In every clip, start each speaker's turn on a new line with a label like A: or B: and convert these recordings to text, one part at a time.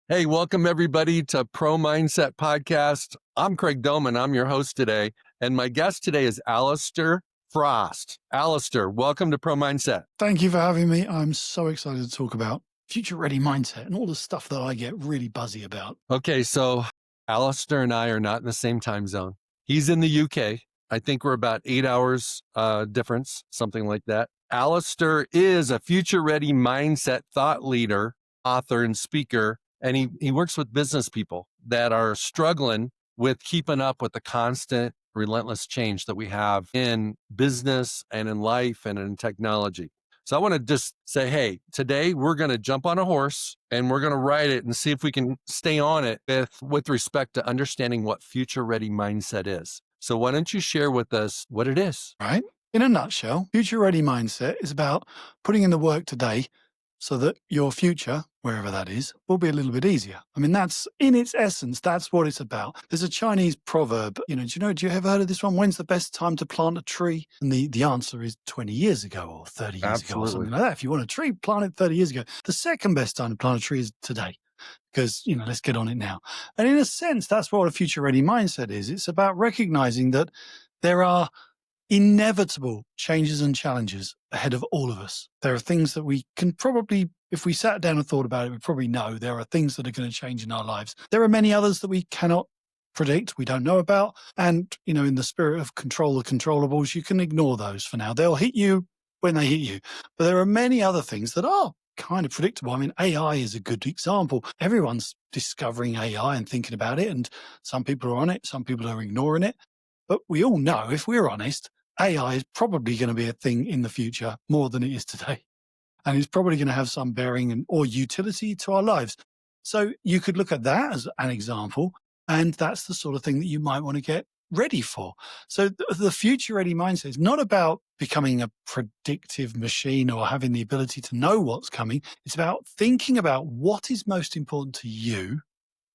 A: Hey, welcome everybody to Pro Mindset Podcast. I'm Craig Domann. I'm your host today. And my guest today is Allister Frost. Allister, welcome to Pro Mindset.
B: Thank you for having me. I'm so excited to talk about future ready mindset and all the stuff that I get really buzzy about.
A: Okay, so Allister and I are not in the same time zone. He's in the UK. I think we're about 8 hours difference, something like that. Allister is a future ready mindset thought leader, author, and speaker. And he works with business people that are struggling with keeping up with the constant, relentless change that we have in business and in life and in technology. So I want to just say, hey, today we're going to jump on a horse and we're going to ride it and see if we can stay on it with respect to understanding what future ready mindset is. So why don't you share with us what it is?
B: Right? In a nutshell, future ready mindset is about putting in the work today so that your future, wherever that is, will be a little bit easier. I mean, that's in its essence, that's what it's about. There's a Chinese proverb, do you ever heard of this one? When's the best time to plant a tree? And the answer is 20 years ago or 30 years ago or something like that. If you want a tree, plant it 30 years ago. The second best time to plant a tree is today. Because, let's get on it now. And in a sense, that's what a future ready mindset is. It's about recognizing that there are inevitable changes and challenges ahead of all of us. There are things that we can probably, if we sat down and thought about it, we probably know there are things that are going to change in our lives. There are many others that we cannot predict, we don't know about. And, in the spirit of control the controllables, you can ignore those for now. They'll hit you when they hit you. But there are many other things that are kind of predictable. I mean, AI is a good example. Everyone's discovering AI and thinking about it. And some people are on it, some people are ignoring it. But we all know, if we're honest, AI is probably going to be a thing in the future more than it is today. And it's probably going to have some bearing or utility to our lives. So you could look at that as an example, and that's the sort of thing that you might want to get ready for. So the future ready mindset is not about becoming a predictive machine or having the ability to know what's coming. It's about thinking about what is most important to you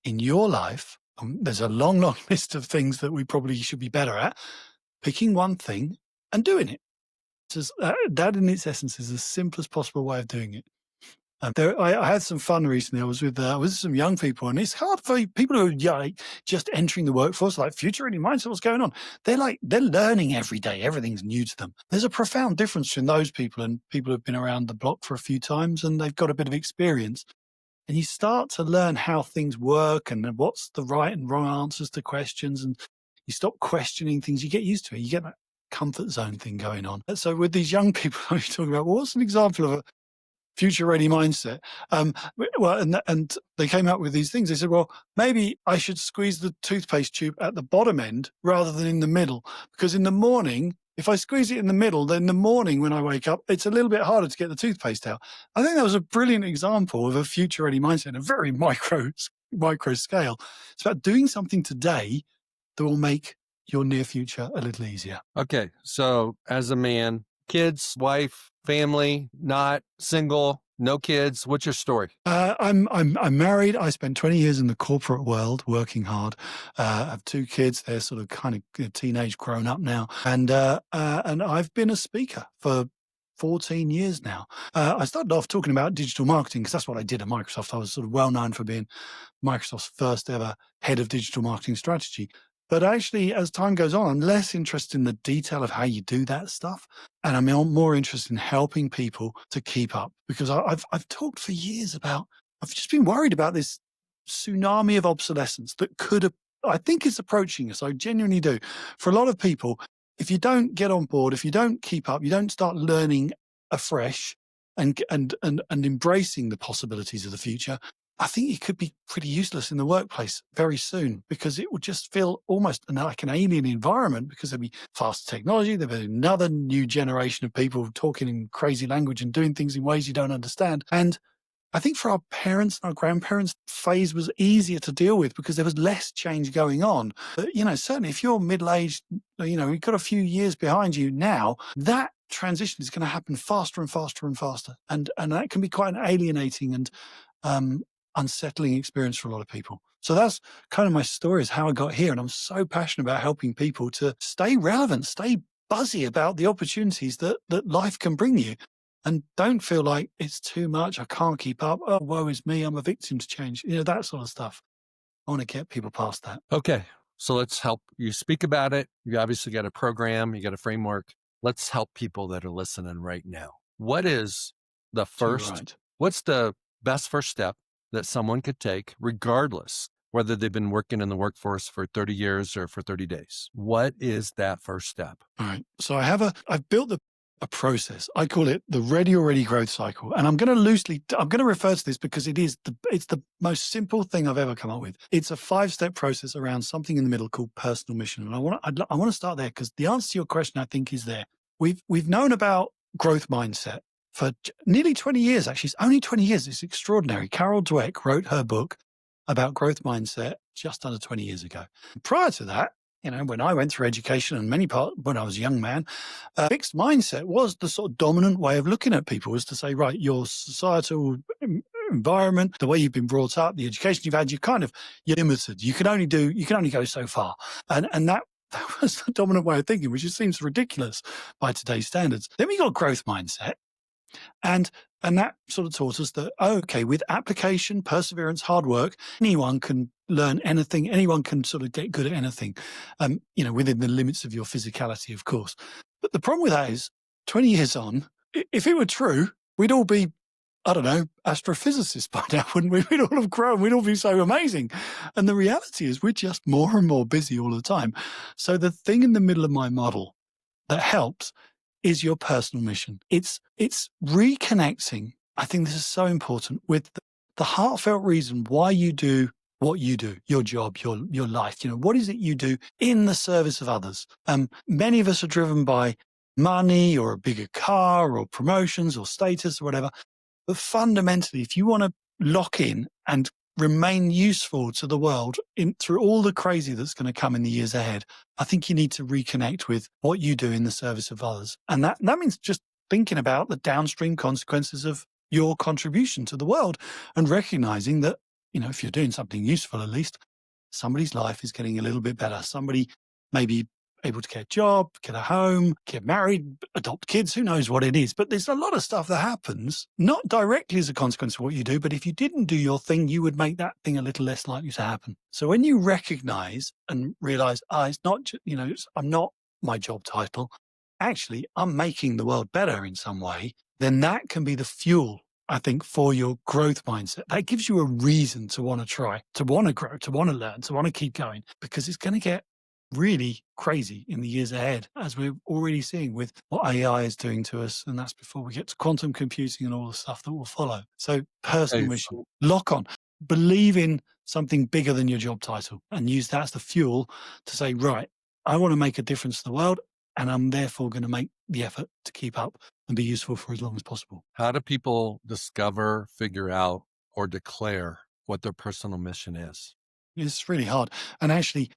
B: in your life. There's a long, long list of things that we probably should be better at. Picking one thing and doing it. That in its essence is the simplest possible way of doing it. I had some fun recently. I was with some young people, and it's hard for people who are just entering the workforce, like future ready mindset, what's going on? They're learning every day. Everything's new to them. There's a profound difference between those people and people who've been around the block for a few times and they've got a bit of experience. And you start to learn how things work and what's the right and wrong answers to questions, and you stop questioning things. You get used to it. You get that comfort zone thing going on. And so with these young people, I'm talking about, what's an example of a future ready mindset? And they came up with these things. They said, well, maybe I should squeeze the toothpaste tube at the bottom end rather than in the middle, because in the morning, if I squeeze it in the middle, then in the morning when I wake up, it's a little bit harder to get the toothpaste out. I think that was a brilliant example of a future ready mindset in a very micro scale. It's about doing something today that will make your near future a little easier.
A: Okay, so as a man, kids, wife, family, not single, no kids. What's your story?
B: I'm married. I spent 20 years in the corporate world working hard. I have 2 kids. They're sort of kind of teenage grown up now. And I've been a speaker for 14 years now. I started off talking about digital marketing because that's what I did at Microsoft. I was sort of well known for being Microsoft's first ever head of digital marketing strategy. But actually, as time goes on, I'm less interested in the detail of how you do that stuff. And I'm more interested in helping people to keep up, because I've talked for years about, I've just been worried about this tsunami of obsolescence that I think it's approaching us. I genuinely do. For a lot of people, if you don't get on board, if you don't keep up, you don't start learning afresh and embracing the possibilities of the future, I think it could be pretty useless in the workplace very soon, because it would just feel almost like an alien environment, because there'll be faster technology, there'll be another new generation of people talking in crazy language and doing things in ways you don't understand. And I think for our parents and our grandparents, phase was easier to deal with because there was less change going on. But, certainly if you're middle-aged, you've got a few years behind you now, that transition is going to happen faster and faster and faster. And that can be quite an alienating and unsettling experience for a lot of people. So that's kind of my story, is how I got here. And I'm so passionate about helping people to stay relevant, stay buzzy about the opportunities that life can bring you. and don't feel like it's too much. I can't keep up. Oh, woe is me. I'm a victim to change. That sort of stuff. I want to get people past that.
A: Okay. So let's help you speak about it. You obviously got a program, you got a framework. Let's help people that are listening right now. What is the first, what's the best first step that someone could take, regardless whether they've been working in the workforce for 30 years or for 30 days? What is that first step?
B: All right. So I've built a process. I call it the ready or ready growth cycle. And I'm going to refer to this because it's the most simple thing I've ever come up with. It's a 5-step process around something in the middle called personal mission. And I want to start there because the answer to your question, I think, is there. We've known about growth mindset for nearly 20 years, actually. It's only 20 years. It's extraordinary. Carol Dweck wrote her book about growth mindset just under 20 years ago. Prior to that, when I went through education and when I was a young man, fixed mindset was the sort of dominant way of looking at people, was to say, right, your societal environment, the way you've been brought up, the education you've had, you're limited. You can only go so far. And that was the dominant way of thinking, which just seems ridiculous by today's standards. Then we got growth mindset. And that sort of taught us that, okay, with application, perseverance, hard work, anyone can learn anything. Anyone can sort of get good at anything, within the limits of your physicality, of course. But the problem with that is 20 years on, if it were true, we'd all be, I don't know, astrophysicists by now, wouldn't we? We'd all have grown. We'd all be so amazing. And the reality is we're just more and more busy all the time. So the thing in the middle of my model that helps is your personal mission. It's reconnecting. I think this is so important with the heartfelt reason why you do what you do, your job, your life. What is it you do in the service of others? Many of us are driven by money or a bigger car or promotions or status or whatever. But fundamentally, if you want to lock in and remain useful to the world through all the crazy that's going to come in the years ahead, I think you need to reconnect with what you do in the service of others. And that means just thinking about the downstream consequences of your contribution to the world and recognizing that, if you're doing something useful, at least somebody's life is getting a little bit better. Somebody may be able to get a job, get a home, get married, adopt kids, who knows what it is. But there's a lot of stuff that happens, not directly as a consequence of what you do, but if you didn't do your thing, you would make that thing a little less likely to happen. So when you recognize and realize, it's not, I'm not my job title, actually, I'm making the world better in some way, then that can be the fuel, I think, for your growth mindset. That gives you a reason to want to try, to want to grow, to want to learn, to want to keep going, because it's going to get really crazy in the years ahead, as we're already seeing with what AI is doing to us. And that's before we get to quantum computing and all the stuff that will follow. So personal mission, lock on, believe in something bigger than your job title and use that as the fuel to say, right, I want to make a difference to the world, and I'm therefore going to make the effort to keep up and be useful for as long as possible.
A: How do people discover, figure out, or declare what their personal mission is?
B: It's really hard. And actually,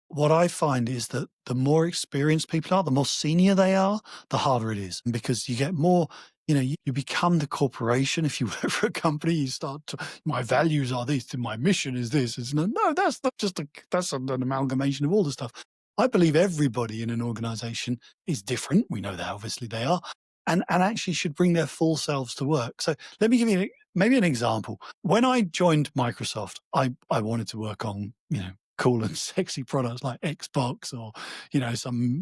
B: what I find is that the more experienced people are, the more senior they are, the harder it is, because you get more, you become the corporation. If you work for a company, you start to, my values are this, my mission is this. It's no, that's not just that's an amalgamation of all the stuff. I believe everybody in an organization is different. We know that obviously they are, and actually should bring their full selves to work. So let me give you maybe an example. When I joined Microsoft, I wanted to work on, cool and sexy products like Xbox or,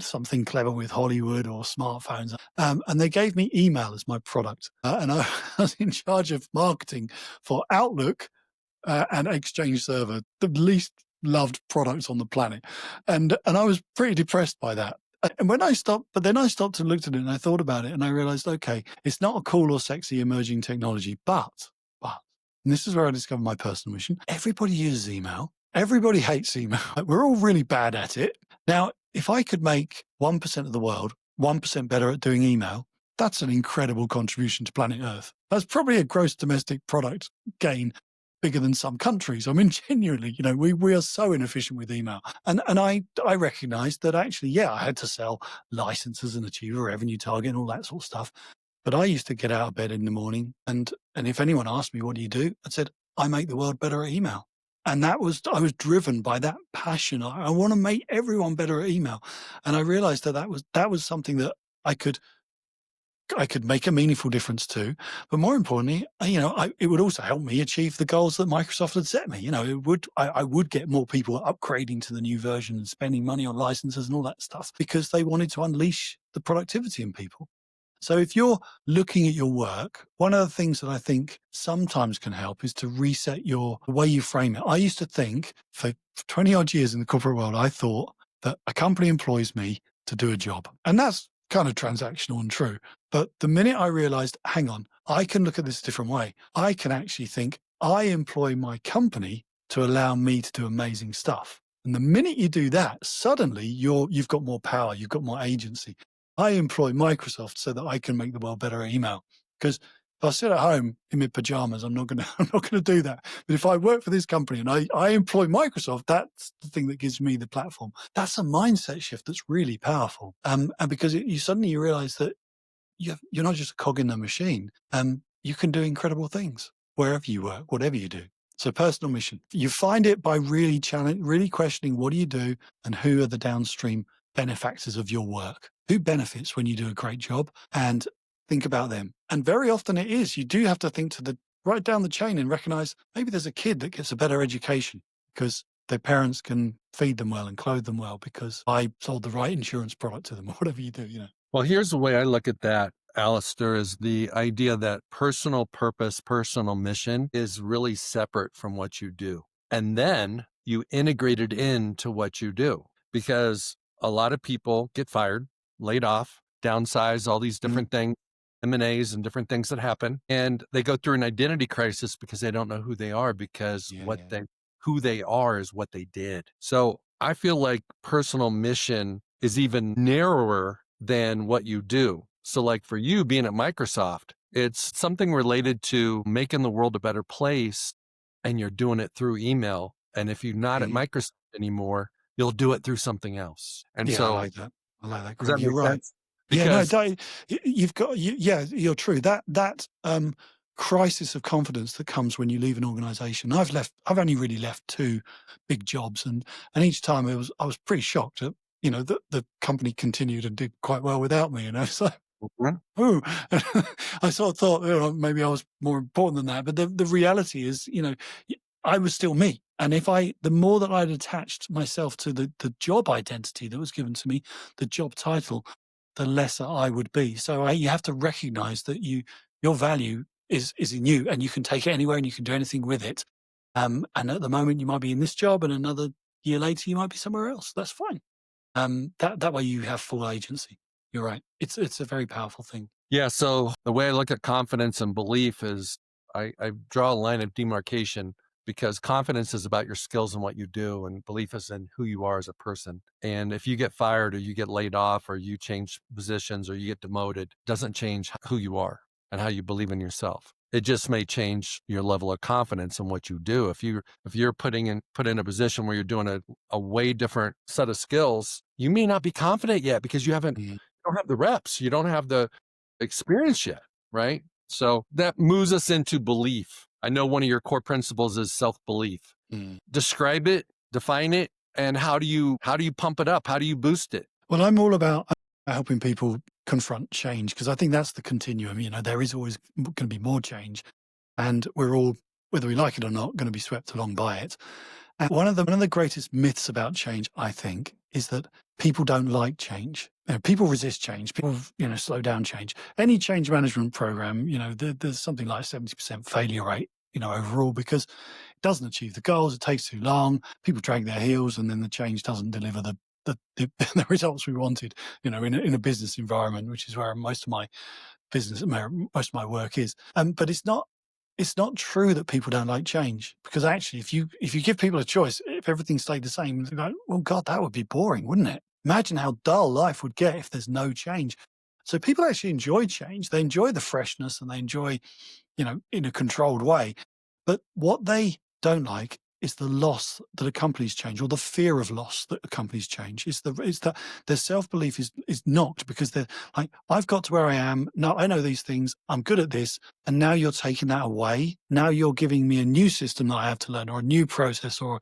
B: something clever with Hollywood or smartphones. And they gave me email as my product. And I was in charge of marketing for Outlook and Exchange Server, the least loved products on the planet. And I was pretty depressed by that. And then I stopped and looked at it and I thought about it and I realized, okay, it's not a cool or sexy emerging technology, but, and this is where I discovered my personal mission. Everybody uses email. Everybody hates email. We're all really bad at it. Now, if I could make 1% of the world 1% better at doing email, that's an incredible contribution to planet Earth. That's probably a gross domestic product gain bigger than some countries. I mean, genuinely, we are so inefficient with email. And I recognized that actually, I had to sell licenses and achieve a revenue target and all that sort of stuff. But I used to get out of bed in the morning and if anyone asked me, what do you do? I said, I make the world better at email. And I was driven by that passion. I want to make everyone better at email. And I realized that was something that I could I could make a meaningful difference too. But more importantly, it would also help me achieve the goals that Microsoft had set me. I would get more people upgrading to the new version and spending money on licenses and all that stuff because they wanted to unleash the productivity in people. So if you're looking at your work, one of the things that I think sometimes can help is to reset the way you frame it. I used to think for 20 odd years in the corporate world, I thought that a company employs me to do a job. And that's kind of transactional and true. But the minute I realized, hang on, I can look at this a different way. I can actually think I employ my company to allow me to do amazing stuff. And the minute you do that, suddenly you've got more power, you've got more agency. I employ Microsoft so that I can make the world better at email. Because if I sit at home in my pajamas, I'm not gonna do that. But if I work for this company and I employ Microsoft, that's the thing that gives me the platform. That's a mindset shift that's really powerful. And because you suddenly realize that you're not just a cog in the machine. You can do incredible things wherever you work, whatever you do. So personal mission, you find it by really questioning what do you do and who are the downstream benefactors of your work? Who benefits when you do a great job? And think about them. And very often it is, you do have to think right down the chain and recognize maybe there's a kid that gets a better education because their parents can feed them well and clothe them well because I sold the right insurance product to them or whatever you do,
A: Well, here's the way I look at that, Allister, is the idea that personal purpose, personal mission is really separate from what you do. And then you integrate it into what you do because a lot of people get fired, laid off, downsize, all these different things, M&As and different things that happen. And they go through an identity crisis because they don't know who they are because who they are is what they did. So I feel like personal mission is even narrower than what you do. So like for you being at Microsoft, it's something related to making the world a better place and you're doing it through email. And if you're not at Microsoft anymore, you'll do it through something else. And
B: I
A: so
B: like that.
A: does that
B: You're
A: make
B: right.
A: sense?
B: Because
A: Because
B: you're true. That crisis of confidence that comes when you leave an organization. I've only really left 2 big jobs and each time I was pretty shocked at, the company continued and did quite well without me, So ooh. I sort of thought, maybe I was more important than that. But the reality is, I was still me. And the more that I'd attached myself to the job identity that was given to me, the job title, the lesser I would be. So you have to recognize that your value is in you and you can take it anywhere and you can do anything with it. And at the moment you might be in this job and another year later you might be somewhere else. That's fine. That way you have full agency. You're right. It's a very powerful thing.
A: yeah, so the way I look at confidence and belief is I draw a line of demarcation because confidence is about your skills and what you do, and belief is in who you are as a person. And if you get fired or you get laid off or you change positions or you get demoted, it doesn't change who you are and how you believe in yourself. It just may change your level of confidence in what you do. If you're put in a position where you're doing a way different set of skills, you may not be confident yet because you don't have the reps, you don't have the experience yet, right? So that moves us into belief. I know one of your core principles is self-belief. Describe it, define it, and how do you pump it up? How do you boost it?
B: Well, I'm all about helping people confront change because I think that's the continuum. There is always going to be more change, and we're all, whether we like it or not, going to be swept along by it. And one of the greatest myths about change, I think, is that people don't like change. People resist change. People, slow down change. Any change management program, there's something like 70% failure rate, overall, because it doesn't achieve the goals. It takes too long. People drag their heels, and then the change doesn't deliver the results we wanted. In a business environment, which is where most of my work is. But it's not true that people don't like change, because actually if you give people a choice, if everything stayed the same, they're like, well, God, that would be boring, wouldn't it? Imagine how dull life would get if there's no change. So people actually enjoy change. They enjoy the freshness and they enjoy, in a controlled way. But what they don't like is the loss that accompanies change, or the fear of loss that accompanies change. It's that their self-belief is knocked because they're like, I've got to where I am. Now I know these things. I'm good at this. And now you're taking that away. Now you're giving me a new system that I have to learn, or a new process, or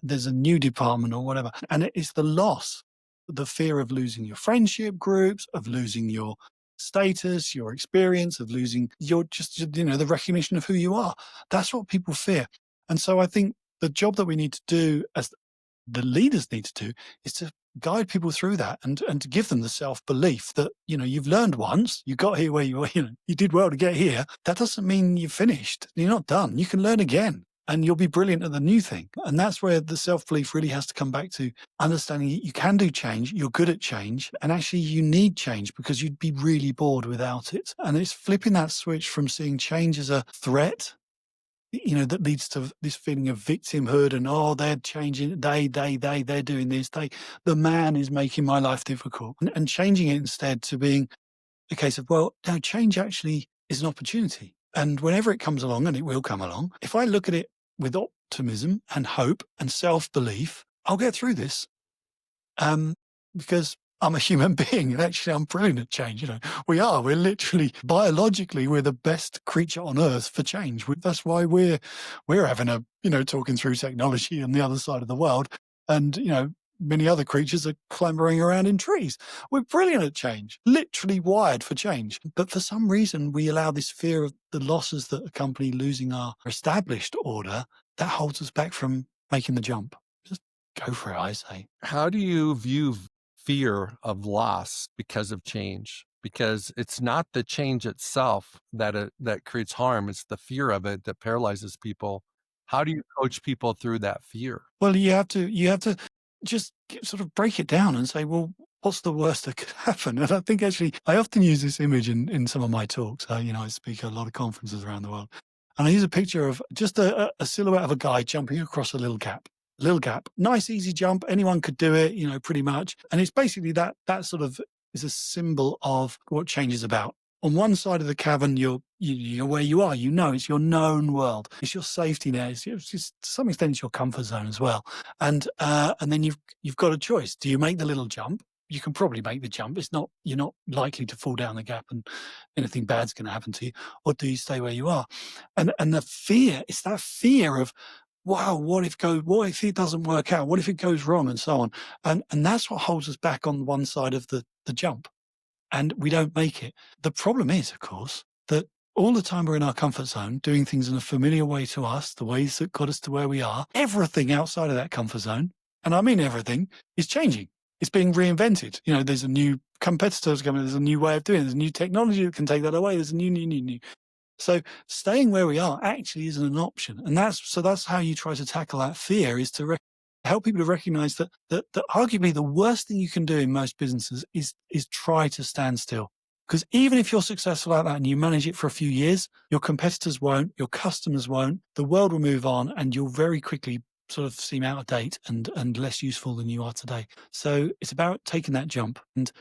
B: there's a new department or whatever. And it's the loss, the fear of losing your friendship groups, of losing your status, your experience, of losing your the recognition of who you are. That's what people fear. And so I think the job that we need to do, as the leaders need to do, is to guide people through that and to give them the self-belief that, you've learned once, you got here where you were, you did well to get here. That doesn't mean you've finished. You're not done. You can learn again and you'll be brilliant at the new thing. And that's where the self-belief really has to come back to understanding you can do change, you're good at change, and actually you need change because you'd be really bored without it. And it's flipping that switch from seeing change as a threat, that leads to this feeling of victimhood and, they're changing, they're doing this, the man is making my life difficult, and changing it instead to being a case of, well, no, change actually is an opportunity. And whenever it comes along, and it will come along, if I look at it with optimism and hope and self-belief, I'll get through this. Because I'm a human being, and actually I'm brilliant at change. We're literally, biologically, we're the best creature on earth for change. That's why we're having talking through technology on the other side of the world. And, many other creatures are clambering around in trees. We're brilliant at change, literally wired for change. But for some reason, we allow this fear of the losses that accompany losing our established order that holds us back from making the jump. Just go for it, I say.
A: How do you view fear of loss because of change? Because it's not the change itself that creates harm. It's the fear of it that paralyzes people. How do you coach people through that fear?
B: Well, you have to just sort of break it down and say, well, what's the worst that could happen? And I think actually, I often use this image in some of my talks. I speak at a lot of conferences around the world. And I use a picture of just a silhouette of a guy jumping across a little gap. Nice, easy jump. Anyone could do it, pretty much. And it's basically that sort of is a symbol of what change is about. On one side of the cavern, you're where you are. It's your known world. It's your safety net. It's just, to some extent, it's your comfort zone as well. And then you've got a choice. Do you make the little jump? You can probably make the jump. You're not likely to fall down the gap and anything bad's going to happen to you. Or do you stay where you are? And the fear, it's that fear of, wow, what if it doesn't work out? What if it goes wrong, and so on? And that's what holds us back on one side of the jump. And we don't make it. The problem is, of course, that all the time we're in our comfort zone, doing things in a familiar way to us, the ways that got us to where we are, everything outside of that comfort zone, and I mean everything, is changing. It's being reinvented. There's a new competitors coming, there's a new way of doing it, there's a new technology that can take that away, there's a new. So staying where we are actually isn't an option. And that's how you try to tackle that fear, is to help people to recognize that arguably the worst thing you can do in most businesses is try to stand still. Because even if you're successful at that and you manage it for a few years, your competitors won't, your customers won't, the world will move on, and you'll very quickly sort of seem out of date and less useful than you are today. So it's about taking that jump. And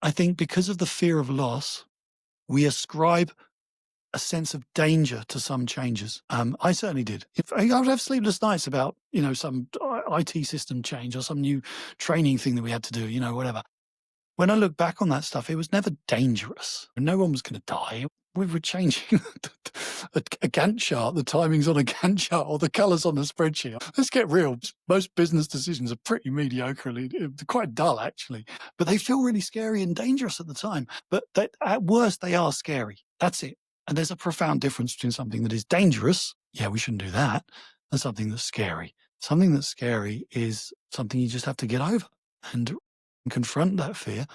B: I think because of the fear of loss, we ascribe a sense of danger to some changes. I certainly did. I would have sleepless nights about, some IT system change or some new training thing that we had to do, whatever. When I look back on that stuff, it was never dangerous. No one was going to die. We were changing a Gantt chart, the timings on a Gantt chart, or the colours on the spreadsheet. Let's get real. Most business decisions are pretty mediocre. They're quite dull, actually. But they feel really scary and dangerous at the time. But at worst, they are scary. That's it. And there's a profound difference between something that is dangerous, yeah, we shouldn't do that, and something that's scary. Something that's scary is something you just have to get over and confront that fear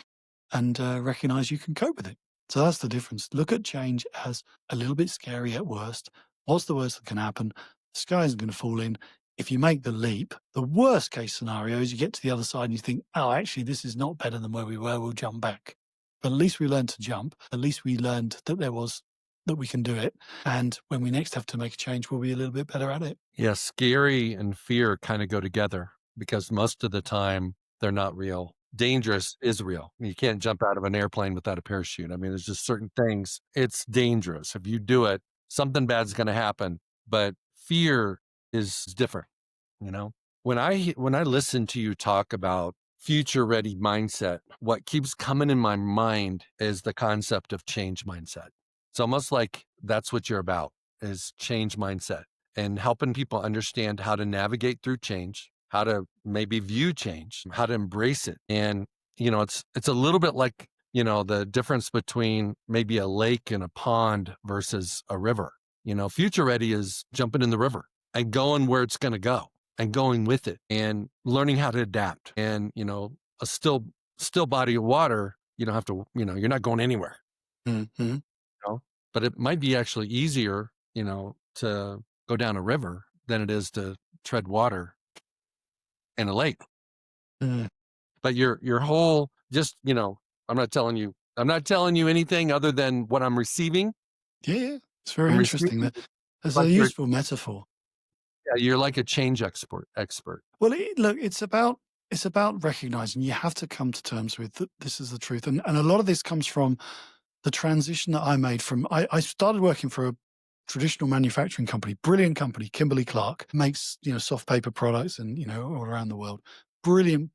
B: and recognize you can cope with it. So that's the difference. Look at change as a little bit scary at worst. What's the worst that can happen? The sky isn't going to fall in. If you make the leap, the worst case scenario is you get to the other side and you think, oh, actually, this is not better than where we were. We'll jump back. But at least we learned to jump. At least we learned that we can do it. And when we next have to make a change, we'll be a little bit better at it.
A: Yeah, scary and fear kind of go together because most of the time they're not real. Dangerous is real. You can't jump out of an airplane without a parachute. I mean, there's just certain things. It's dangerous. If you do it, something bad's going to happen. But fear is different, When I listen to you talk about future ready mindset, what keeps coming in my mind is the concept of change mindset. It's almost like that's what you're about, is change mindset and helping people understand how to navigate through change, how to maybe view change, how to embrace it. And, it's a little bit like the difference between maybe a lake and a pond versus a river. Future ready is jumping in the river and going where it's going to go and going with it and learning how to adapt. And, a still body of water, you don't have to, you're not going anywhere.
B: Mm-hmm.
A: But it might be actually easier, to go down a river than it is to tread water in a lake.
B: Mm.
A: But your whole, just, I'm not telling you anything other than what I'm receiving.
B: Yeah, it's very
A: I'm
B: interesting.
A: receiving
B: That's
A: like
B: a useful metaphor.
A: you're like a change expert.
B: Well, look, it's about recognizing you have to come to terms with that this is the truth, and a lot of this comes from the transition that I made from. I started working for a traditional manufacturing company, brilliant company, Kimberly-Clark, makes soft paper products and all around the world. Brilliant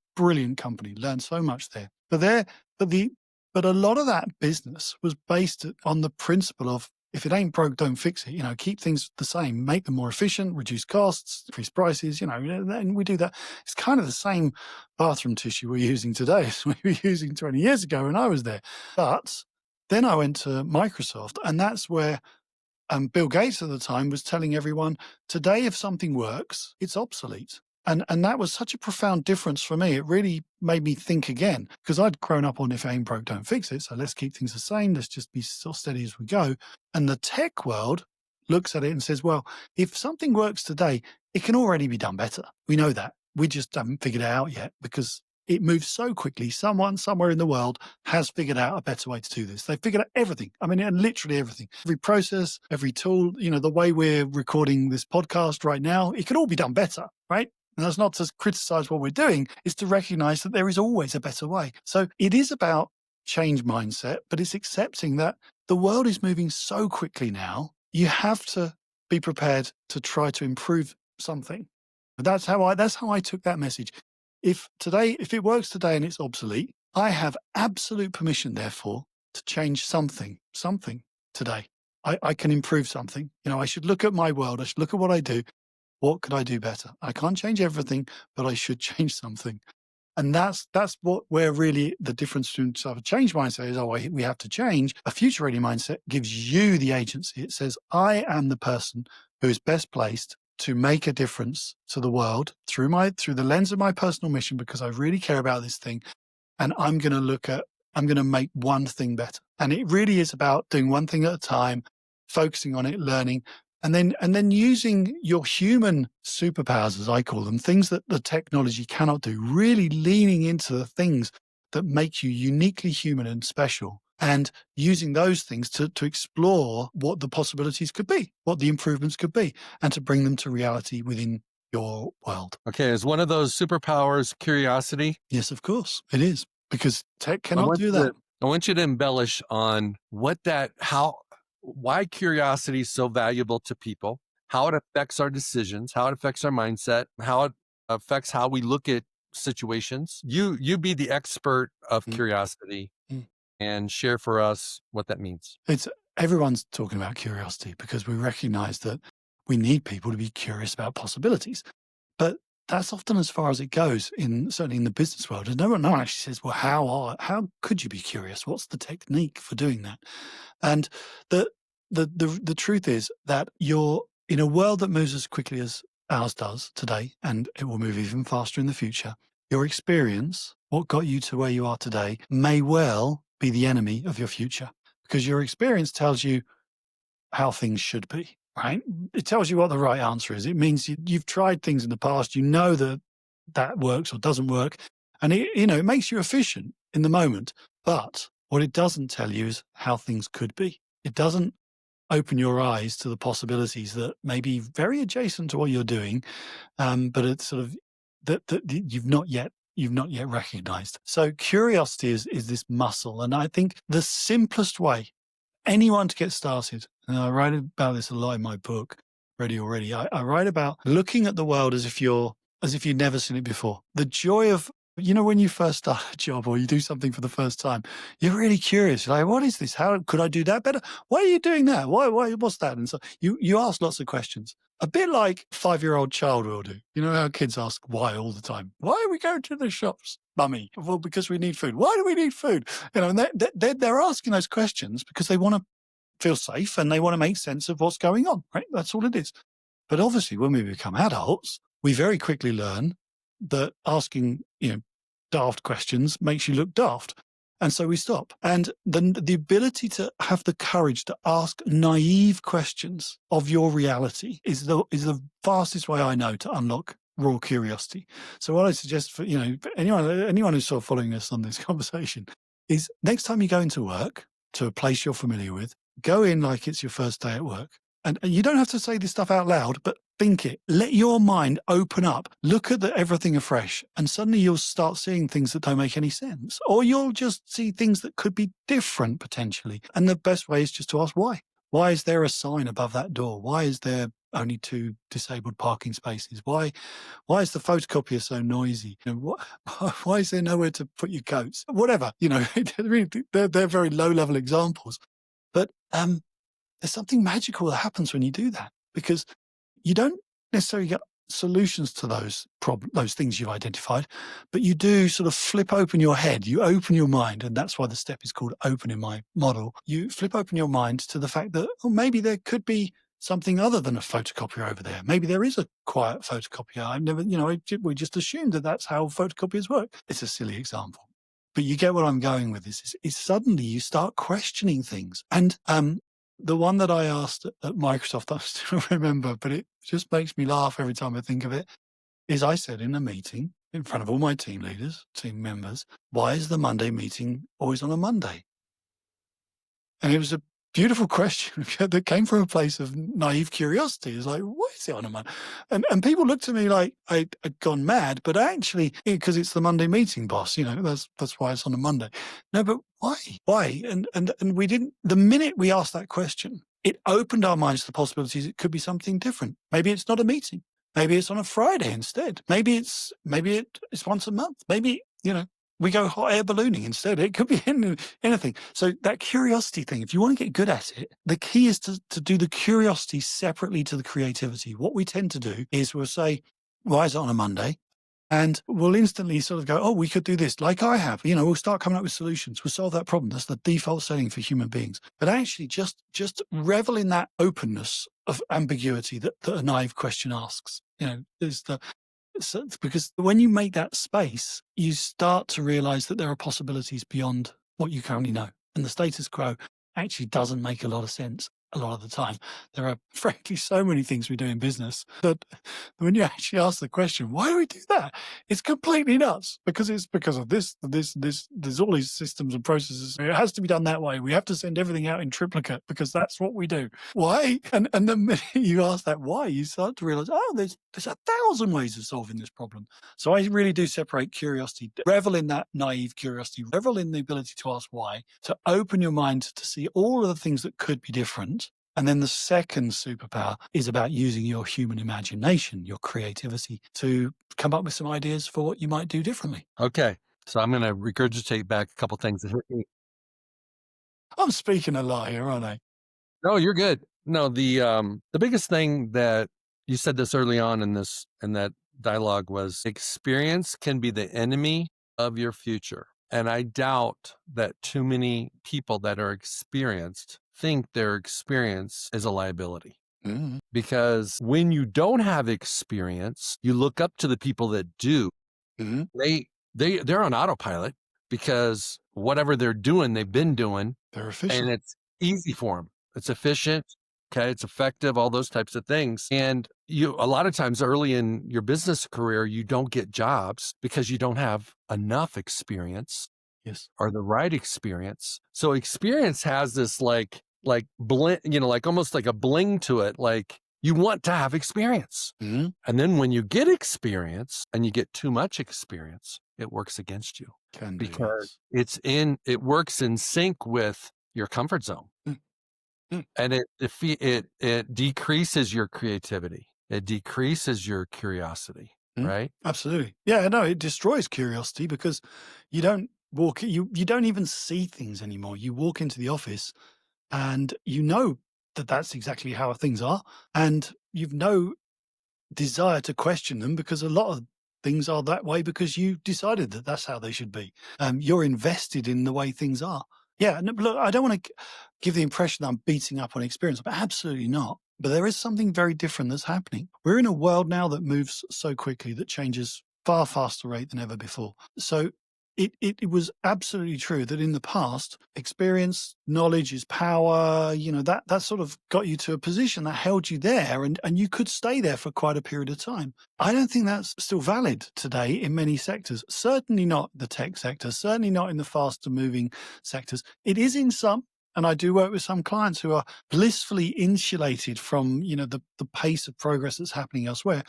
B: company. Learned so much there. But a lot of that business was based on the principle of, if it ain't broke, don't fix it. Keep things the same, make them more efficient, reduce costs, increase prices. And we do that. It's kind of the same bathroom tissue we're using today as we were using 20 years ago when I was there. But then I went to Microsoft, and that's where Bill Gates at the time was telling everyone, today, if something works, it's obsolete. And that was such a profound difference for me. It really made me think again, because I'd grown up on, if it ain't broke, don't fix it. So let's keep things the same. Let's just be so steady as we go. And the tech world looks at it and says, well, if something works today, it can already be done better. We know that. We just haven't figured it out yet because it moves so quickly. Someone somewhere in the world has figured out a better way to do this. They've figured out everything. I mean, literally everything. Every process, every tool, the way we're recording this podcast right now, it can all be done better, right? And that's not to criticize what we're doing, it's to recognize that there is always a better way. So it is about change mindset, but it's accepting that the world is moving so quickly now, you have to be prepared to try to improve something. But that's how I took that message. If it works today and it's obsolete, I have absolute permission, therefore, to change something today. I can improve something. I should look at my world. I should look at what I do. What could I do better? I can't change everything, but I should change something. And that's where really the difference between a change mindset is, we have to change. A future ready mindset gives you the agency. It says, I am the person who is best placed to make a difference to the world through the lens of my personal mission, because I really care about this thing. And I'm going to make one thing better. And it really is about doing one thing at a time, focusing on it, learning, and then using your human superpowers, as I call them, things that the technology cannot do, really leaning into the things that make you uniquely human and special, and using those things to explore what the possibilities could be, what the improvements could be, and to bring them to reality within your world.
A: Okay, is one of those superpowers curiosity?
B: Yes, of course, it is, because tech cannot do that.
A: I want you to embellish on why curiosity is so valuable to people, how it affects our decisions, how it affects our mindset, how it affects how we look at situations. You be the expert of curiosity and share for us what that means.
B: Everyone's talking about curiosity because we recognize that we need people to be curious about possibilities. But that's often as far as it goes, certainly in the business world. And no one actually says, well, how could you be curious? What's the technique for doing that? And the truth is that you're in a world that moves as quickly as ours does today, and it will move even faster in the future. Your experience, what got you to where you are today, may well be the enemy of your future, because your experience tells you how things should be, right? It tells you what the right answer is. It means you've tried things in the past. You know that works or doesn't work. And it makes you efficient in the moment. But what it doesn't tell you is how things could be. It doesn't open your eyes to the possibilities that may be very adjacent to what you're doing, but it's sort of that you've not yet recognized. So curiosity is this muscle. And I think the simplest way anyone to get started, and I write about this a lot in my book, Ready Already, I write about looking at the world as if you'd never seen it before. The joy of You know, when you first start a job or you do something for the first time, you're really curious. You're like, what is this? How could I do that better? Why are you doing that? What's that? And so you ask lots of questions. A bit like a 5-year-old child will do. You know how kids ask why all the time? Why are we going to the shops, mummy? Well, because we need food. Why do we need food? You know, and they're asking those questions because they want to feel safe and they want to make sense of what's going on, right? That's all it is. But obviously, when we become adults, we very quickly learn that asking, daft questions makes you look daft. And so we stop. And the ability to have the courage to ask naive questions of your reality is the fastest way I know to unlock raw curiosity. So what I suggest for, for anyone who's sort of following us on this conversation is next time you go into work to a place you're familiar with, go in like it's your first day at work. And you don't have to say this stuff out loud, but think it. Let your mind open up. Look at everything afresh, and suddenly you'll start seeing things that don't make any sense. Or you'll just see things that could be different potentially. And the best way is just to ask why. Why is there a sign above that door? Why is there only 2 disabled parking spaces? Why is the photocopier so noisy? Why is there nowhere to put your coats? Whatever, they're very low-level examples. But there's something magical that happens when you do that, because you don't necessarily get solutions to those things you've identified, but you do sort of flip open your head, you open your mind, and that's why the step is called open in my model. You flip open your mind to the fact that, maybe there could be something other than a photocopier over there. Maybe there is a quiet photocopier. I've never, we just assumed that that's how photocopiers work. It's a silly example. But you get what I'm going with this, is suddenly you start questioning things. And the one that I asked at Microsoft, I still remember, but it just makes me laugh every time I think of it, is I said in a meeting in front of all my team leaders, team members, why is the Monday meeting always on a Monday? And it was a beautiful question that came from a place of naive curiosity. It's like, why is it on a Monday? And people looked at me like I'd gone mad, but actually, because it's the Monday meeting, boss, that's why it's on a Monday. No, but why? Why? And we didn't, the minute we asked that question, it opened our minds to the possibilities. It could be something different. Maybe it's not a meeting. Maybe it's on a Friday instead. Maybe it's once a month. Maybe, we go hot air ballooning instead. It could be anything. So that curiosity thing, if you want to get good at it, the key is to do the curiosity separately to the creativity. What we tend to do is we'll say, why is it on a Monday? And we'll instantly sort of go, we could do this, like I have. We'll start coming up with solutions. We'll solve that problem. That's the default setting for human beings. But actually, just revel in that openness of ambiguity that a naive question asks. Because when you make that space, you start to realize that there are possibilities beyond what you currently know. And the status quo actually doesn't make a lot of sense a lot of the time. There are, frankly, so many things we do in business that when you actually ask the question, why do we do that? It's completely nuts, because it's because of this, there's all these systems and processes. It has to be done that way. We have to send everything out in triplicate because that's what we do. Why? And the minute you ask that why, you start to realize, there's 1,000 ways of solving this problem. So I really do separate curiosity, revel in that naive curiosity, revel in the ability to ask why, to open your mind to see all of the things that could be different. And then the second superpower is about using your human imagination, your creativity, to come up with some ideas for what you might do differently.
A: Okay. So I'm going to regurgitate back a couple things that hit me.
B: I'm speaking a lot here, aren't I?
A: No, you're good. No, the biggest thing that you said this early on in that dialogue was experience can be the enemy of your future. And I doubt that too many people that are experienced think their experience is a liability.
B: Mm.
A: Because when you don't have experience, you look up to the people that do.
B: Mm-hmm.
A: They're on autopilot because whatever they're doing, they've been doing.
B: They're efficient.
A: And it's easy for them. It's efficient. Okay. It's effective, all those types of things. And a lot of times early in your business career, you don't get jobs because you don't have enough experience.
B: Yes.
A: Or the right experience. So experience has this like bling, like almost like a bling to it. Like you want to have experience.
B: Mm-hmm.
A: And then when you get experience and you get too much experience, it works against you because it works in sync with your comfort zone. Mm-hmm. And it decreases your creativity. It decreases your curiosity. right?
B: Absolutely. Yeah, no, it destroys curiosity because you don't you don't even see things anymore. You walk into the office and you know that that's exactly how things are, and you've no desire to question them because a lot of things are that way because you decided that that's how they should be. You're invested in the way things are. Yeah, no, but look, I don't want to give the impression that I'm beating up on experience, but absolutely not. But there is something very different that's happening. We're in a world now that moves so quickly, that changes far faster rate than ever before. So it was absolutely true that in the past, experience, knowledge is power, that sort of got you to a position that held you there and you could stay there for quite a period of time. I don't think that's still valid today in many sectors. Certainly not the tech sector, certainly not in the faster moving sectors. It is in some, and I do work with some clients who are blissfully insulated from, the pace of progress that's happening elsewhere,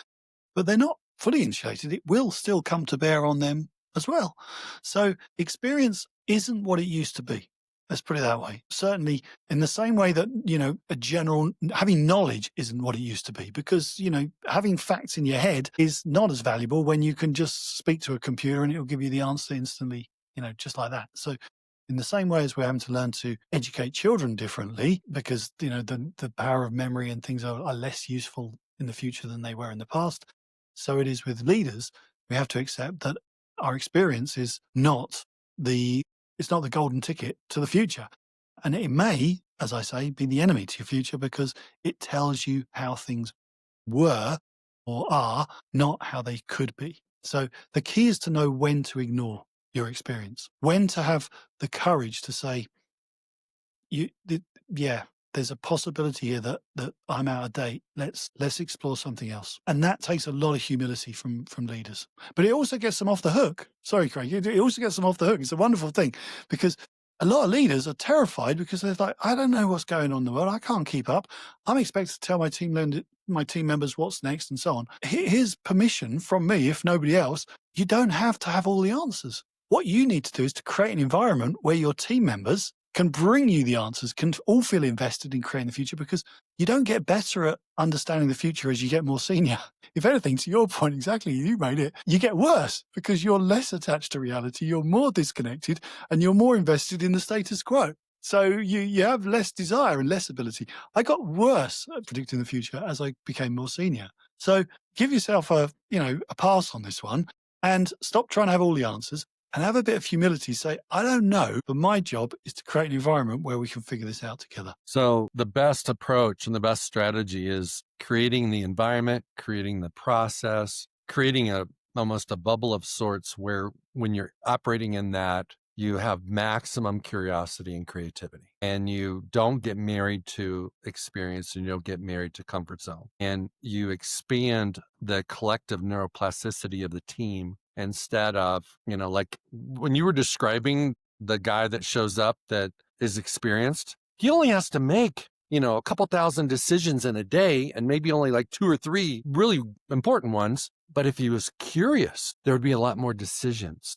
B: but they're not fully insulated. It will still come to bear on them as well. So experience isn't what it used to be. Let's put it that way. Certainly in the same way that, having knowledge isn't what it used to be because, having facts in your head is not as valuable when you can just speak to a computer and it'll give you the answer instantly, just like that. So in the same way as we're having to learn to educate children differently because, the power of memory and things are less useful in the future than they were in the past, so it is with leaders. We have to accept that our experience is not it's not the golden ticket to the future. And it may, as I say, be the enemy to your future because it tells you how things were or are, not how they could be. So the key is to know when to ignore your experience, when to have the courage to say, there's a possibility here that I'm out of date. Let's explore something else. And that takes a lot of humility from leaders. But it also gets them off the hook. Sorry, Craig. It also gets them off the hook. It's a wonderful thing because a lot of leaders are terrified because they're like, I don't know what's going on in the world. I can't keep up. I'm expected to tell my team members what's next and so on. Here's permission from me, if nobody else. You don't have to have all the answers. What you need to do is to create an environment where your team members can bring you the answers, can all feel invested in creating the future because you don't get better at understanding the future as you get more senior. If anything, to your point, exactly, you made it, you get worse because you're less attached to reality, you're more disconnected, and you're more invested in the status quo. So you have less desire and less ability. I got worse at predicting the future as I became more senior. So give yourself a pass on this one and stop trying to have all the answers. And have a bit of humility, say, I don't know, but my job is to create an environment where we can figure this out together.
A: So the best approach and the best strategy is creating the environment, creating the process, creating almost a bubble of sorts where when you're operating in that, you have maximum curiosity and creativity. And you don't get married to experience and you don't get married to comfort zone. And you expand the collective neuroplasticity of the team instead of, like when you were describing the guy that shows up that is experienced, he only has to make, a couple thousand decisions in a day and maybe only like 2 or 3 really important ones. But if he was curious, there would be a lot more decisions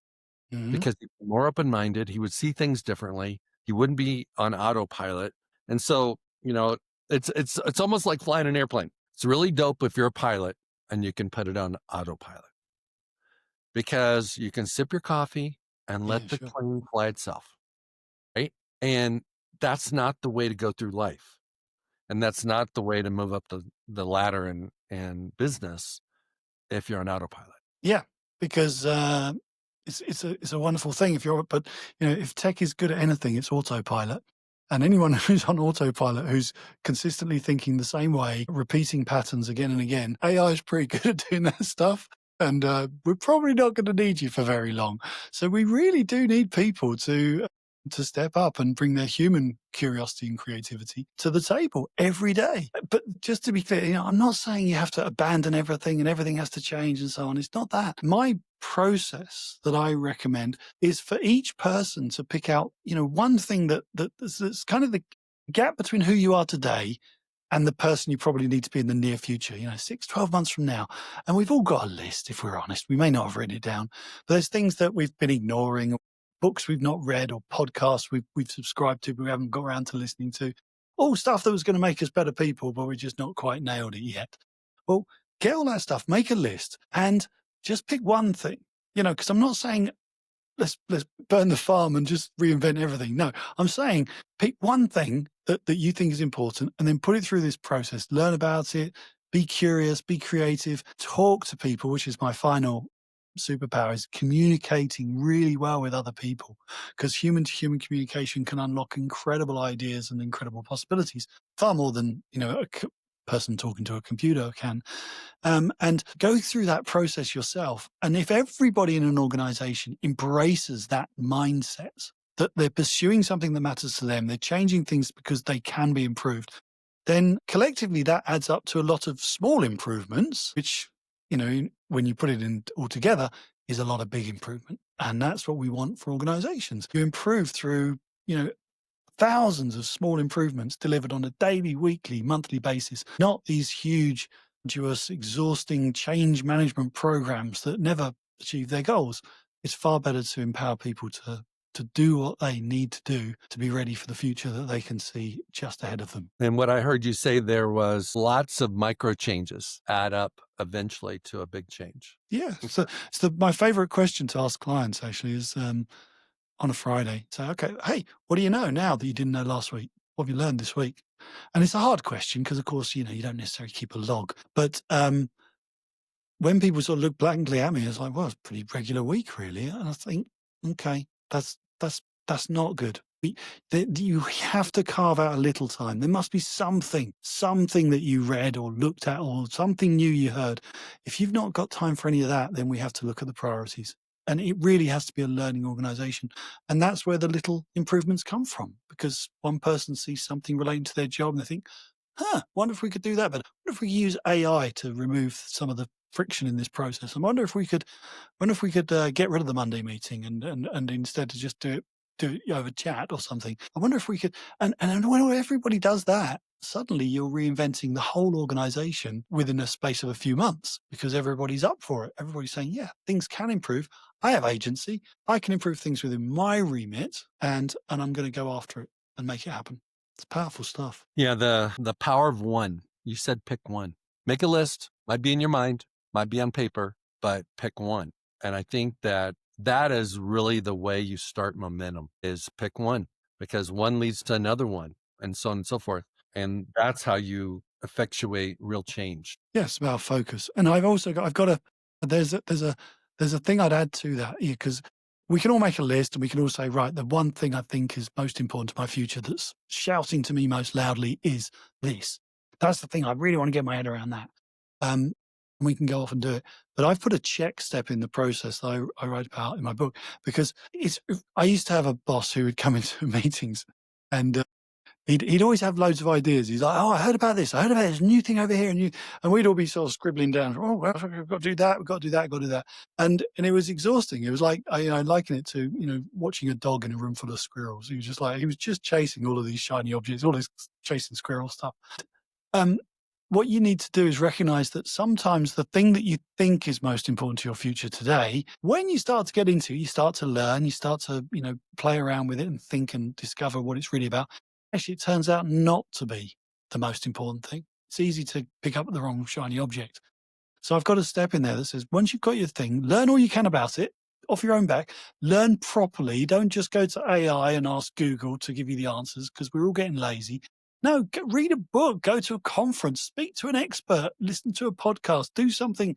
A: because he'd be more open-minded. He would see things differently. He wouldn't be on autopilot. And so, it's almost like flying an airplane. It's really dope if you're a pilot and you can put it on autopilot, because you can sip your coffee and let the plane fly itself, right? And that's not the way to go through life. And that's not the way to move up the ladder and business if you're on autopilot.
B: Yeah, because it's a wonderful thing but if tech is good at anything, it's autopilot. And anyone who's on autopilot, who's consistently thinking the same way, repeating patterns again and again, AI is pretty good at doing that stuff. And we're probably not going to need you for very long. So we really do need people to step up and bring their human curiosity and creativity to the table every day. But just to be clear, I'm not saying you have to abandon everything and everything has to change and so on. It's not that. My process that I recommend is for each person to pick out, one thing that's kind of the gap between who you are today and the person you probably need to be in the near future, 6, 12 months from now. And we've all got a list, if we're honest. We may not have written it down, but there's things that we've been ignoring, books we've not read, or podcasts we've subscribed to, but we haven't got around to listening to. All stuff that was going to make us better people, but we're just not quite nailed it yet. Well, get all that stuff, make a list, and just pick one thing, because I'm not saying let's burn the farm and just reinvent everything. No, I'm saying pick one thing that you think is important and then put it through this process, learn about it, be curious, be creative, talk to people, which is my final superpower, is communicating really well with other people, because human to human communication can unlock incredible ideas and incredible possibilities, far more than, person talking to a computer can. And go through that process yourself. And if everybody in an organization embraces that mindset, that they're pursuing something that matters to them, they're changing things because they can be improved, then collectively that adds up to a lot of small improvements, which, when you put it in all together, is a lot of big improvement. And that's what we want for organizations. You improve through, thousands of small improvements delivered on a daily, weekly, monthly basis, not these huge, arduous, exhausting change management programs that never achieve their goals. It's far better to empower people to do what they need to do to be ready for the future that they can see just ahead of them.
A: And what I heard you say there was lots of micro changes add up eventually to a big change.
B: Yeah. So my favorite question to ask clients actually is on a Friday, say, okay, hey, what do you know now that you didn't know last week? What have you learned this week? And it's a hard question because, of course, you don't necessarily keep a log. But when people sort of look blankly at me, it's like, well, it's a pretty regular week, really. And I think, okay, that's not good. You have to carve out a little time. There must be something that you read or looked at or something new you heard. If you've not got time for any of that, then we have to look at the priorities. And it really has to be a learning organization. And that's where the little improvements come from, because one person sees something relating to their job and they think, wonder if we could do that better. Wonder if we could use AI to remove some of the friction in this process. I wonder if we could get rid of the Monday meeting and instead to just do it over chat or something. I wonder if we could, and when everybody does that, suddenly you're reinventing the whole organization within a space of a few months, because everybody's up for it. Everybody's saying, yeah, things can improve. I have agency. I can improve things within my remit, and I'm going to go after it and make it happen. It's powerful stuff.
A: Yeah, the power of one. You said pick one. Make a list. Might be in your mind, might be on paper, but pick one. And I think that is really the way you start momentum, is pick one, because one leads to another one, and so on and so forth. And that's how you effectuate real change.
B: Yes, about focus. And there's a thing I'd add to that, because we can all make a list and we can all say, right, the one thing I think is most important to my future that's shouting to me most loudly is this. That's the thing. I really want to get my head around that. And we can go off and do it. But I've put a check step in the process that I write about in my book, because I used to have a boss who would come into meetings and he'd always have loads of ideas. He's like, I heard about this. I heard about this new thing over here. And we'd all be sort of scribbling down, well, we've got to do that. We've got to do that. We've got to do that. And it was exhausting. It was like, I liken it to, watching a dog in a room full of squirrels. He was just chasing all of these shiny objects, all this chasing squirrel stuff. What you need to do is recognize that sometimes the thing that you think is most important to your future today, when you start to get into it, you start to learn, you start to, play around with it and think and discover what it's really about. Actually, it turns out not to be the most important thing. It's easy to pick up the wrong shiny object. So I've got a step in there that says, once you've got your thing, learn all you can about it, off your own back, learn properly. Don't just go to AI and ask Google to give you the answers, because we're all getting lazy. No, read a book, go to a conference, speak to an expert, listen to a podcast, do something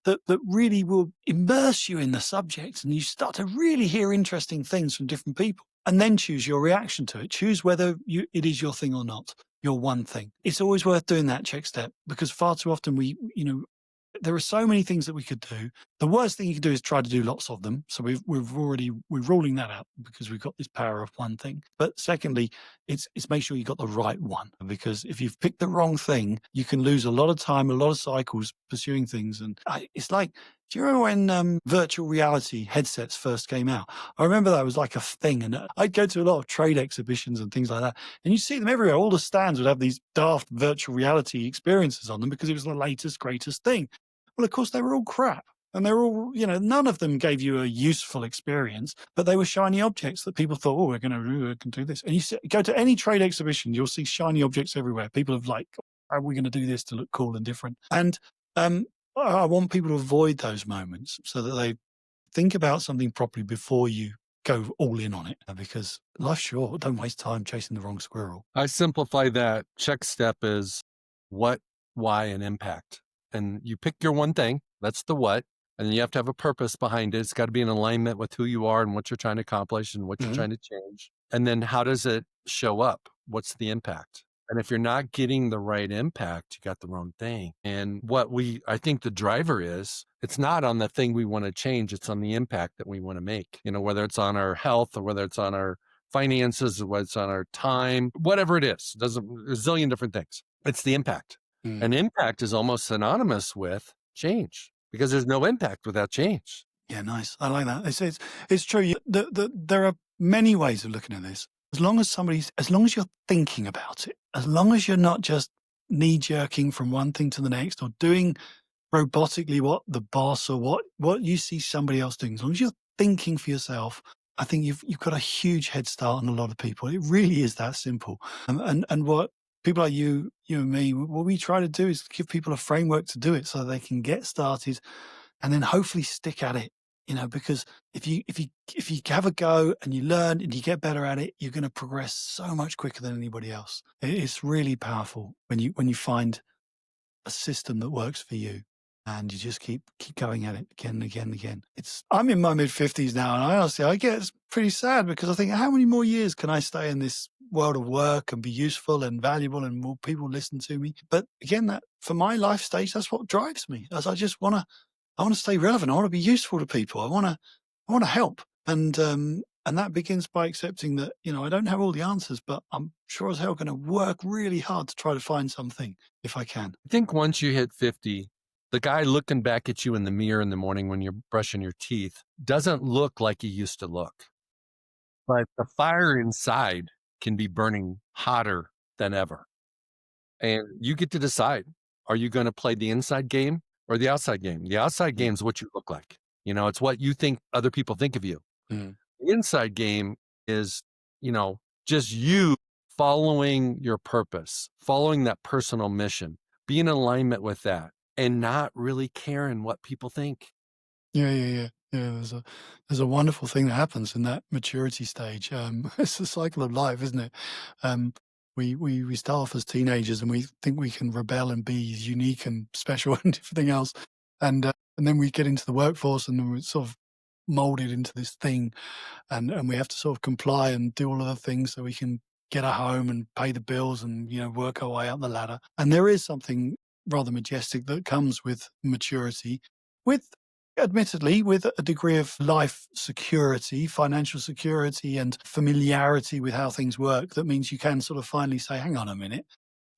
B: that really will immerse you in the subject, and you start to really hear interesting things from different people, and then choose your reaction to it. Choose whether it is your thing or not, your one thing. It's always worth doing that check step, because far too often there are so many things that we could do. The worst thing you can do is try to do lots of them. So we're ruling that out, because we've got this power of one thing. But secondly, it's make sure you got the right one, because if you've picked the wrong thing, you can lose a lot of time, a lot of cycles pursuing things. And it's like, do you remember when virtual reality headsets first came out? I remember that was like a thing, and I'd go to a lot of trade exhibitions and things like that, and you see them everywhere. All the stands would have these daft virtual reality experiences on them, because it was the latest, greatest thing. Well, of course, they were all crap. And they were all, none of them gave you a useful experience, but they were shiny objects that people thought, we can do this. And you go to any trade exhibition, you'll see shiny objects everywhere. People have like, are we going to do this to look cool and different? And I want people to avoid those moments so that they think about something properly before you go all in on it, because life's short. Don't waste time chasing the wrong squirrel.
A: I simplify that. Check step is what, why, and impact. And you pick your one thing, that's the what, and then you have to have a purpose behind it. It's got to be in alignment with who you are and what you're trying to accomplish and what you're trying to change. And then how does it show up? What's the impact? And if you're not getting the right impact, you got the wrong thing. And I think the driver is, it's not on the thing we want to change. It's on the impact that we want to make, whether it's on our health or whether it's on our finances or whether it's on our time, whatever it is, there's a zillion different things. It's the impact. And impact is almost synonymous with change because there's no impact without change.
B: Yeah, nice. I like that. It's true. There are many ways of looking at this. As long as you're thinking about it, as long as you're not just knee jerking from one thing to the next or doing robotically what the boss or what you see somebody else doing, as long as you're thinking for yourself, I think you've got a huge head start on a lot of people. It really is that simple. And what people like you and me, what we try to do is give people a framework to do it so they can get started and then hopefully stick at it. Because if you have a go and you learn and you get better at it, you're going to progress so much quicker than anybody else. It's really powerful when you find a system that works for you and you just keep going at it again and again and again. I'm in my mid-50s now, and I get pretty sad because I think, how many more years can I stay in this world of work and be useful and valuable and more people listen to me? But again, that for my life stage, that's what drives me. As I just want to stay relevant. I want to be useful to people. I want to help. And that begins by accepting that, I don't have all the answers, but I'm sure as hell going to work really hard to try to find something if I can.
A: I think once you hit 50, the guy looking back at you in the mirror in the morning when you're brushing your teeth doesn't look like he used to look. But the fire inside can be burning hotter than ever. And you get to decide, are you going to play the inside game or the outside game? The outside game is what you look like. It's what you think other people think of you. The inside game is, just you following your purpose, following that personal mission, be in alignment with that and not really caring what people think.
B: Yeah. There's a wonderful thing that happens in that maturity stage. It's a cycle of life, isn't it? We start off as teenagers and we think we can rebel and be unique and special and everything else, and then we get into the workforce and then we're sort of molded into this thing, and we have to sort of comply and do all of the things so we can get a home and pay the bills and work our way up the ladder. And there is something rather majestic that comes with maturity, admittedly, with a degree of life security, financial security, and familiarity with how things work. That means you can sort of finally say, hang on a minute,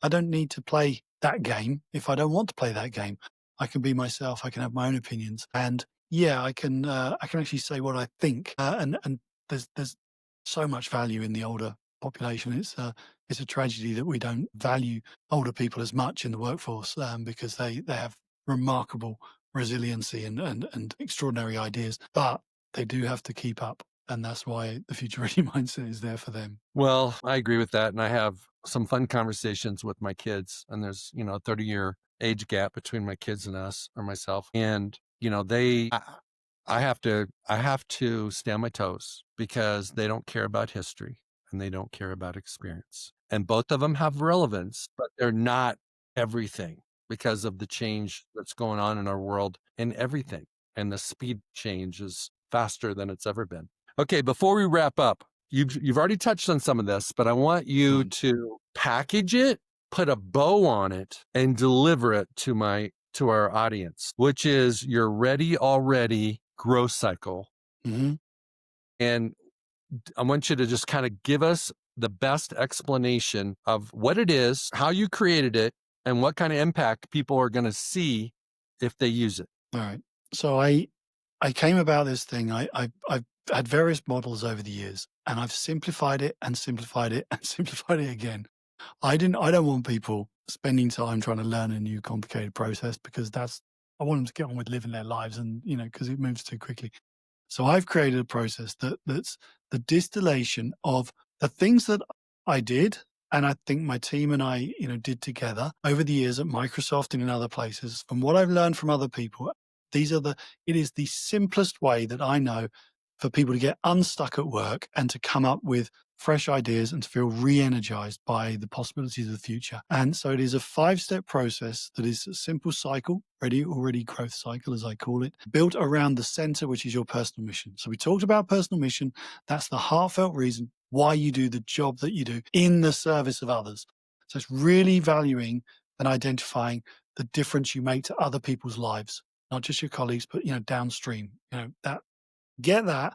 B: I don't need to play that game if I don't want to play that game. I can be myself. I can have my own opinions. And yeah, I can actually say what I think. And there's so much value in the older population. It's a tragedy that we don't value older people as much in the workforce because they have remarkable resiliency and extraordinary ideas, but they do have to keep up. And that's why the future ready mindset is there for them.
A: Well, I agree with that. And I have some fun conversations with my kids. And there's, a 30-year age gap between my kids and us or myself. And, I have to stay on my toes because they don't care about history and they don't care about experience. And both of them have relevance, but they're not everything, because of the change that's going on in our world and everything. And the speed change is faster than it's ever been. Okay, before we wrap up, you've already touched on some of this, but I want you to package it, put a bow on it, and deliver it to our audience, which is your ready already growth cycle. And I want you to just kind of give us the best explanation of what it is, how you created it, and what kind of impact people are going to see if they use it.
B: All right. So I came about this thing. I've had various models over the years, and I've simplified it and simplified it and simplified it again. I don't want people spending time trying to learn a new complicated process because I want them to get on with living their lives, and because it moves too quickly. So I've created a process that's the distillation of the things that I did and I think my team and I, did together over the years at Microsoft and in other places, from what I've learned from other people, it is the simplest way that I know for people to get unstuck at work and to come up with fresh ideas and to feel re-energized by the possibilities of the future. And so it is a 5-step process that is a simple cycle, already growth cycle, as I call it, built around the center, which is your personal mission. So we talked about personal mission. That's the heartfelt reason why you do the job that you do in the service of others. So it's really valuing and identifying the difference you make to other people's lives, not just your colleagues, but, downstream, get that.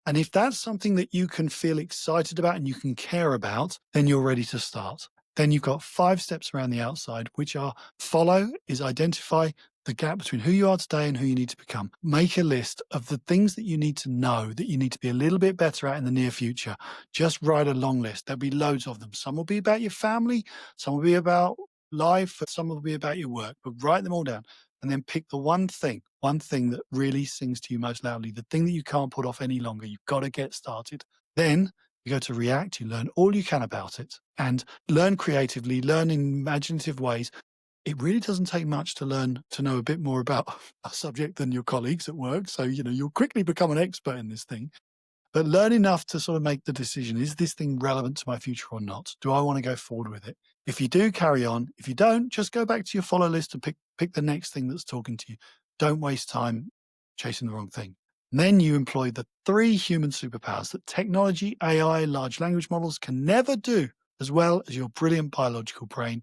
B: And if that's something that you can feel excited about and you can care about, then you're ready to start. Then you've got 5 steps around the outside, which are follow is identify the gap between who you are today and who you need to become. Make a list of the things that you need to know that you need to be a little bit better at in the near future. Just write a long list. There'll be loads of them. Some will be about your family, some will be about life, some will be about your work, but write them all down. And then pick the one thing that really sings to you most loudly, the thing that you can't put off any longer. You've got to get started. Then you go to react, you learn all you can about it and learn creatively, learn in imaginative ways. It really doesn't take much to learn to know a bit more about a subject than your colleagues at work. So, you'll quickly become an expert in this thing. But learn enough to sort of make the decision, is this thing relevant to my future or not? Do I want to go forward with it? If you do, carry on. If you don't, just go back to your follow list and pick the next thing that's talking to you. Don't waste time chasing the wrong thing. And then you employ the 3 human superpowers that technology, AI, large language models can never do as well as your brilliant biological brain.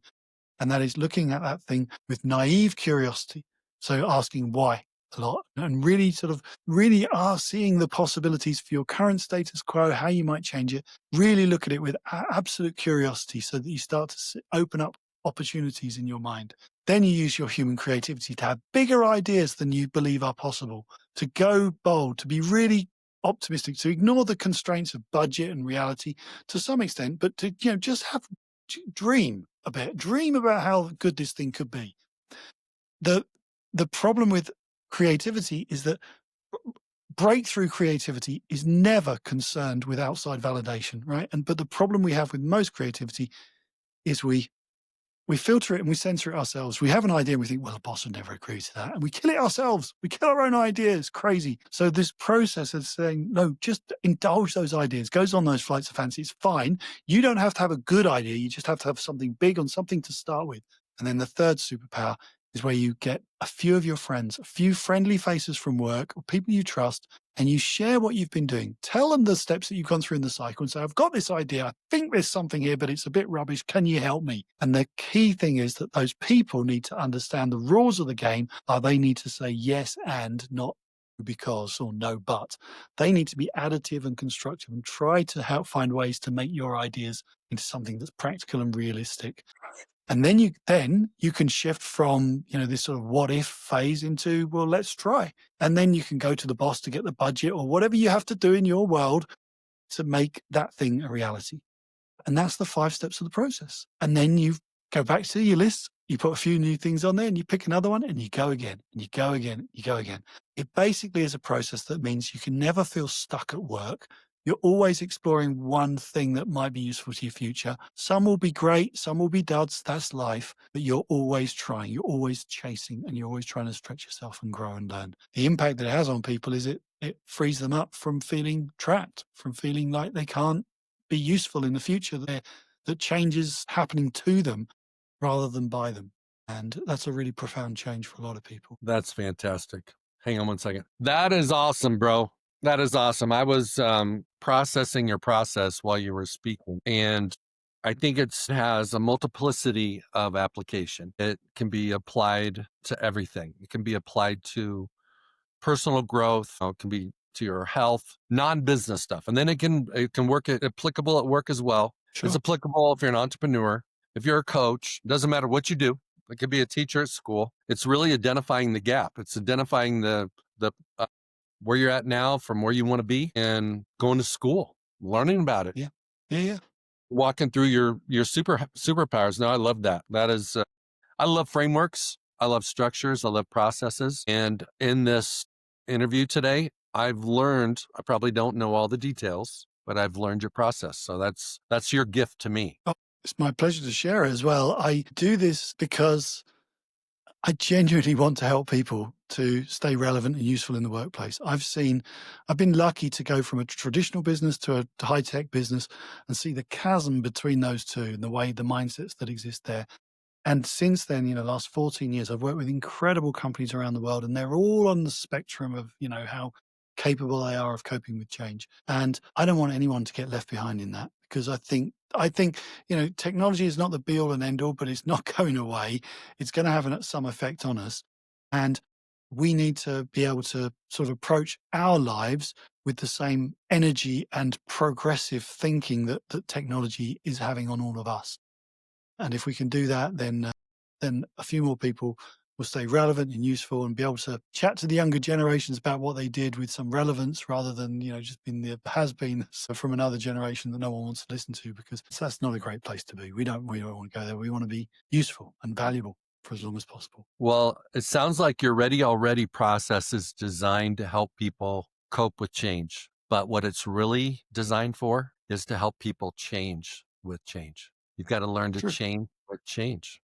B: And that is looking at that thing with naive curiosity. So asking why a lot and really are seeing the possibilities for your current status quo, how you might change it. Really look at it with absolute curiosity so that you start to open up opportunities in your mind. Then you use your human creativity to have bigger ideas than you believe are possible, to go bold, to be really optimistic, to ignore the constraints of budget and reality to some extent, but to just dream a bit, dream about how good this thing could be. The problem with creativity is that breakthrough creativity is never concerned with outside validation, right? But the problem we have with most creativity is we filter it and we censor it ourselves. We have an idea and we think, well, the boss would never agree to that. And we kill it ourselves. We kill our own ideas. Crazy. So this process of saying, no, just indulge those ideas, goes on those flights of fancy. It's fine. You don't have to have a good idea. You just have to have something big on something to start with. And then the third superpower is where you get a few of your friends, a few friendly faces from work or people you trust, and you share what you've been doing. Tell them the steps that you've gone through in the cycle and say, I've got this idea. I think there's something here, but it's a bit rubbish. Can you help me? And the key thing is that those people need to understand the rules of the game. They need to say yes and not because or no but. They need to be additive and constructive and try to help find ways to make your ideas into something that's practical and realistic. And then you can shift from, this sort of what if phase into, well, let's try. And then you can go to the boss to get the budget or whatever you have to do in your world to make that thing a reality. And that's the 5 steps of the process. And then you go back to your list, you put a few new things on there and you pick another one and you go again and you go again, and you go again. It basically is a process that means you can never feel stuck at work. You're always exploring one thing that might be useful to your future. Some will be great, some will be duds, that's life, but you're always trying, you're always chasing, and you're always trying to stretch yourself and grow and learn. The impact that it has on people is it frees them up from feeling trapped, from feeling like they can't be useful in the future, that change is happening to them rather than by them. And that's a really profound change for a lot of people.
A: That's fantastic. Hang on one second. That is awesome, bro. That is awesome. I was processing your process while you were speaking, and I think it has a multiplicity of application. It can be applied to everything. It can be applied to personal growth. It can be to your health, non-business stuff, and then it can work applicable at work as well.
B: Sure.
A: It's applicable if you're an entrepreneur, if you're a coach. Doesn't matter what you do. It could be a teacher at school. It's really identifying the gap. It's identifying the where you're at now from where you want to be and going to school, learning about it.
B: Yeah.
A: Walking through your superpowers. No, I love that. That is, I love frameworks. I love structures. I love processes. And in this interview today, I've learned, I probably don't know all the details, but I've learned your process. So that's your gift to me.
B: It's my pleasure to share it as well. I do this because I genuinely want to help people to stay relevant and useful in the workplace. I've been lucky to go from a traditional business to a high-tech business and see the chasm between those two and the mindsets that exist there. And since then, last 14 years, I've worked with incredible companies around the world, and they're all on the spectrum of, how capable they are of coping with change. And I don't want anyone to get left behind in that, because I think, technology is not the be all and end all, but it's not going away. It's going to have some effect on us. And we need to be able to sort of approach our lives with the same energy and progressive thinking that technology is having on all of us. And if we can do that, then a few more people will stay relevant and useful and be able to chat to the younger generations about what they did with some relevance, rather than just being the has-beens from another generation that no one wants to listen to, because that's not a great place to be. We don't want to go there. We want to be useful and valuable for as long as possible.
A: Well, it sounds like your Ready Already process is designed to help people cope with change. But what it's really designed for is to help people change with change. You've got to learn to
B: True.
A: change with change.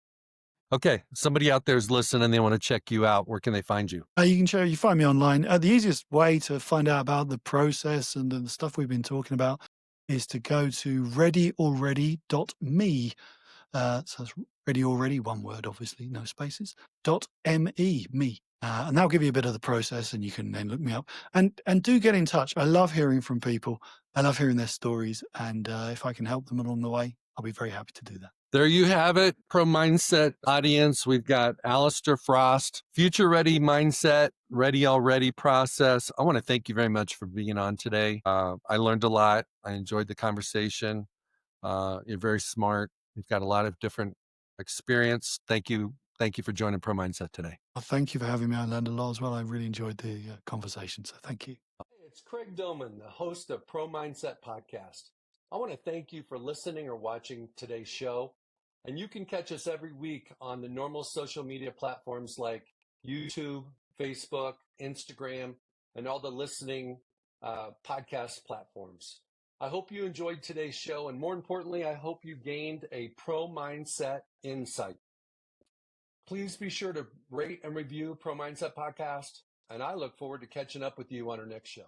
A: Okay, somebody out there is listening. They want to check you out. Where can they find you?
B: You find me online. The easiest way to find out about the process and the stuff we've been talking about is to go to readyalready.me. So that's ready already, one word, obviously, no spaces, .me. And that'll give you a bit of the process, and you can then look me up. And do get in touch. I love hearing from people. I love hearing their stories. And if I can help them along the way, I'll be very happy to do that.
A: There you have it, Pro Mindset audience. We've got Allister Frost, Future Ready Mindset, Ready Already process. I want to thank you very much for being on today. I learned a lot. I enjoyed the conversation. You're very smart. You've got a lot of different experience. Thank you. Thank you for joining Pro Mindset today.
B: Well, thank you for having me. I learned a lot as well. I really enjoyed the conversation. So thank you.
A: Hey, it's Craig Domann, the host of Pro Mindset Podcast. I want to thank you for listening or watching today's show. And you can catch us every week on the normal social media platforms like YouTube, Facebook, Instagram, and all the listening podcast platforms. I hope you enjoyed today's show. And more importantly, I hope you gained a pro mindset insight. Please be sure to rate and review Pro Mindset Podcast. And I look forward to catching up with you on our next show.